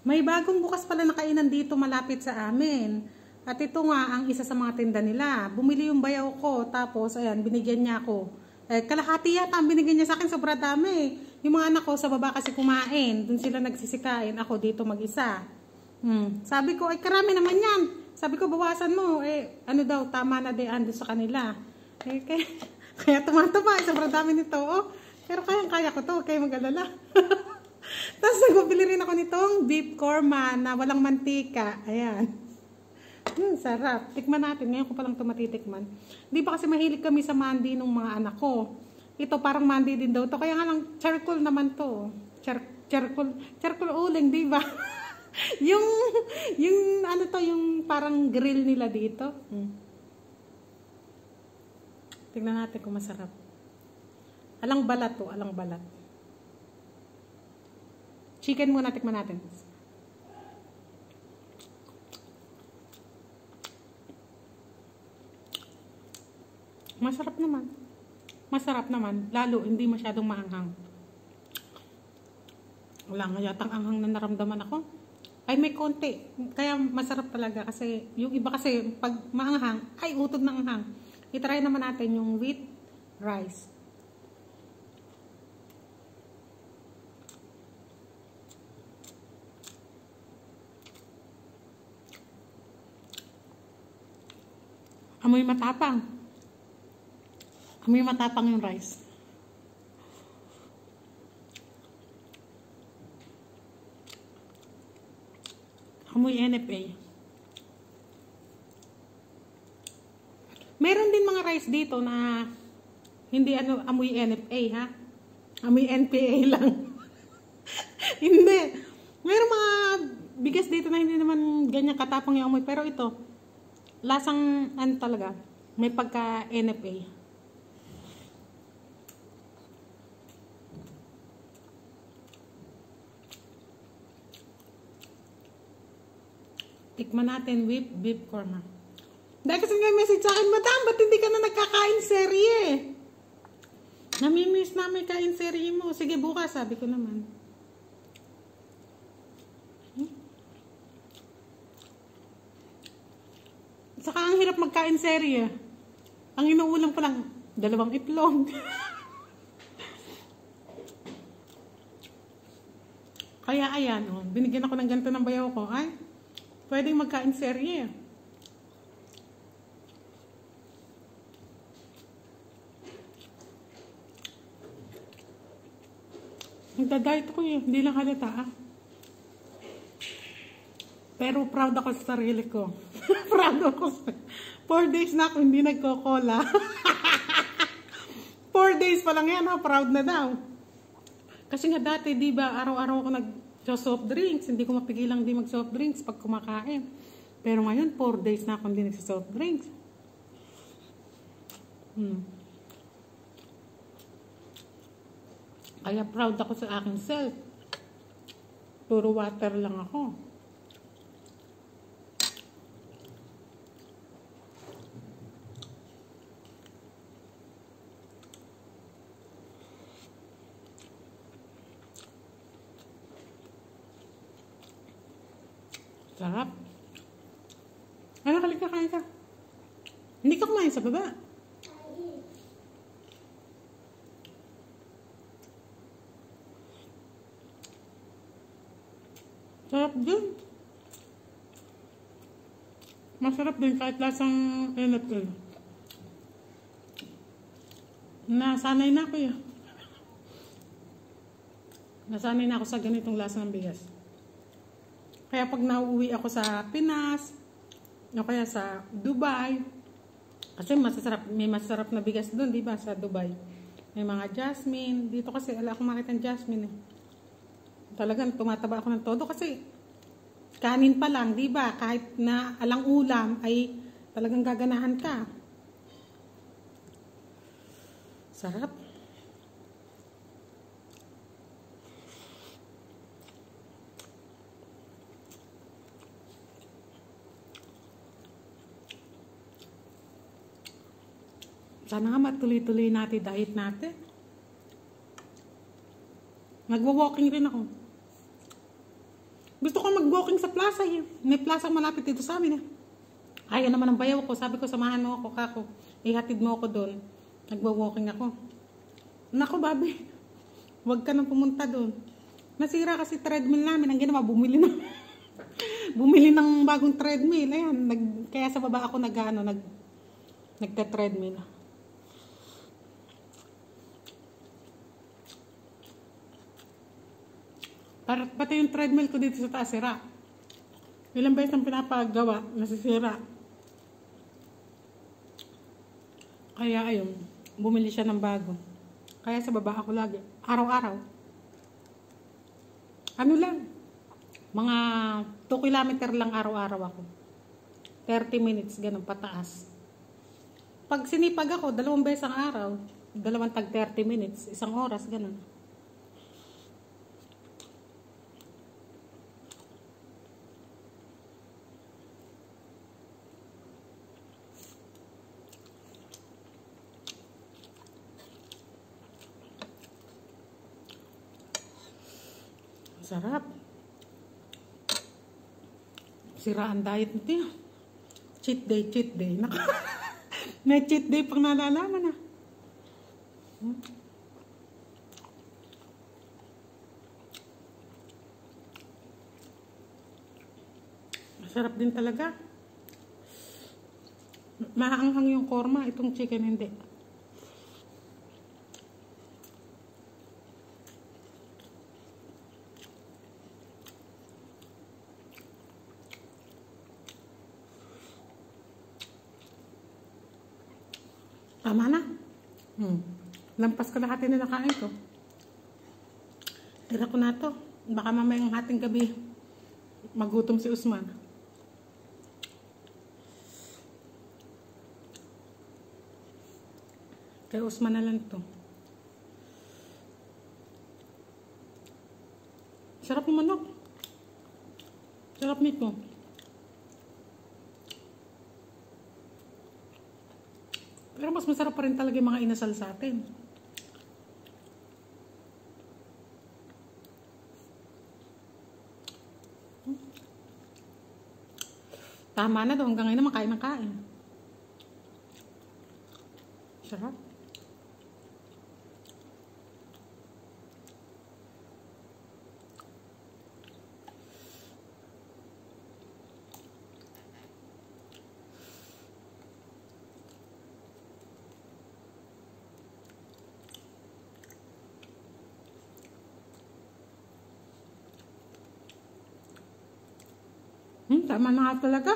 May bagong bukas pala na kainan dito malapit sa amin. At ito nga ang isa sa mga tinda nila. Bumili yung bayaw ko, tapos ayan, binigyan niya ako. Kalahati yata ang binigyan niya sa akin, sobra dami. Yung mga anak ko sa baba kasi kumain, dun sila nagsisikain, ako dito mag-isa. Sabi ko, ay karami naman yan. Sabi ko, bawasan mo. Ano daw, tama na din ando sa kanila. Kaya tumataba, sobrang dami nito. Oh. Pero kaya ko to, kaya mag-alala. Tapos nagbili rin ako nitong beef korma na walang mantika. Ayan. Sarap. Tikman natin. Ngayon ko palang ito matitikman. Di ba kasi mahilig kami sa mandi ng mga anak ko. Ito parang mandi din daw to. Kaya nga lang charcoal naman to. Charcoal uling, di ba? yung ano to, yung parang grill nila dito. Tignan natin kung masarap. Alang balat to, alang balat. Chicken muna, tikman natin. Masarap naman. Masarap naman. Lalo, hindi masyadong maanghang. Wala nga yatang anghang na naramdaman ako. Ay, may konti. Kaya masarap talaga. Kasi, yung iba kasi, pag maanghang, ay utod ng anghang. I-try naman natin yung wheat rice. Amoy matapang. Amoy matapang yung rice. Amoy NFA. Meron din mga rice dito na hindi amoy NFA, ha? Amoy NPA lang. Hindi. Meron mga bigas dito na hindi naman ganyan katapang yung amoy. Pero ito, lasang ano talaga, may pagka NFA. Tikman natin with beef korma. Dahil kasi nga message sa akin, Madam, ba't hindi ka na nagkakain serye? Namimiss namin kain serye mo. Sige, bukas, sabi ko naman. Saka ang hirap magkain serye. Ang inuulam ko lang, 2 itlog. Kaya ayan, binigyan ako ng ganito ng bayaw ko. Ay, pwedeng magkain serye. Nagda-diet ako hindi lang halata. Pero proud ako sa sarili ko. Proud ako. 4 days na ako hindi nagko-cola. 4 days pa lang yan, proud na daw. Kasi nga dati, di ba, araw-araw ako nag-soft drinks. Hindi ko mapigilang di mag-soft drinks pag kumakain. Pero ngayon, 4 days na ako hindi nag-soft drinks. Kaya proud ako sa aking self. Puro water lang ako. Sarap. Ano, halika, kain ka. Hindi ka kumain sa baba. Sarap din. Masarap din kahit lasang NFL. Nasanay na ako yun. Nasanay na ako sa ganitong lasa ng bigas. Kaya pag nauwi ako sa Pinas, o kaya sa Dubai, kasi may masarap na bigas doon, di ba, sa Dubai. May mga jasmine. Dito kasi, wala akong makita ng jasmine eh. Talagang tumataba ako ng todo kasi kanin pa lang, di ba? Kahit na alang ulam ay talagang gaganahan ka. Sarap. Sana nga matuloy-tuloy natin diet natin. Nagwa-walking rin ako. Gusto ko mag-walking sa plaza eh. May plaza malapit dito sa amin eh. Ayaw naman ang bayaw ko. Sabi ko, samahan mo ako, kako. Ihatid mo ako doon. Nagwa-walking ako. Naku, babi. Huwag ka nang pumunta doon. Nasira kasi treadmill namin. Ang ginawa, bumili na. Bumili ng bagong treadmill. Ayan, kaya sa baba ako nagte-treadmill. Pati yung treadmill ko dito sa taas, sira. Ilang beses ang pinapagawa, nasisira. Kaya ayun, bumili siya ng bago. Kaya sa baba ako lagi. Araw-araw. Ano lang? Mga 2 kilometer lang araw-araw ako. 30 minutes, ganun, pataas. Pag sinipag ako, 2 beses ang araw. 2 tag 30 minutes, 1 oras, ganun. Sarap. Sira ang diet nito. Cheat day, cheat day. May cheat day pang nalalaman ah. Masarap din talaga. Maanghang yung korma, itong chicken hindi. Tama na. Lampas ko lahat na nakain ko. Tira ko na to. Baka mamayang hating gabi magutom si Usman. Kay Usman na lang to. Sarap ng manok. Sarap nito. Pero mas masarap pa rin talaga yung mga inasal sa atin. Tama na daw. Hanggang ngayon naman kain ng kain. Sarap. Tama na nga talaga.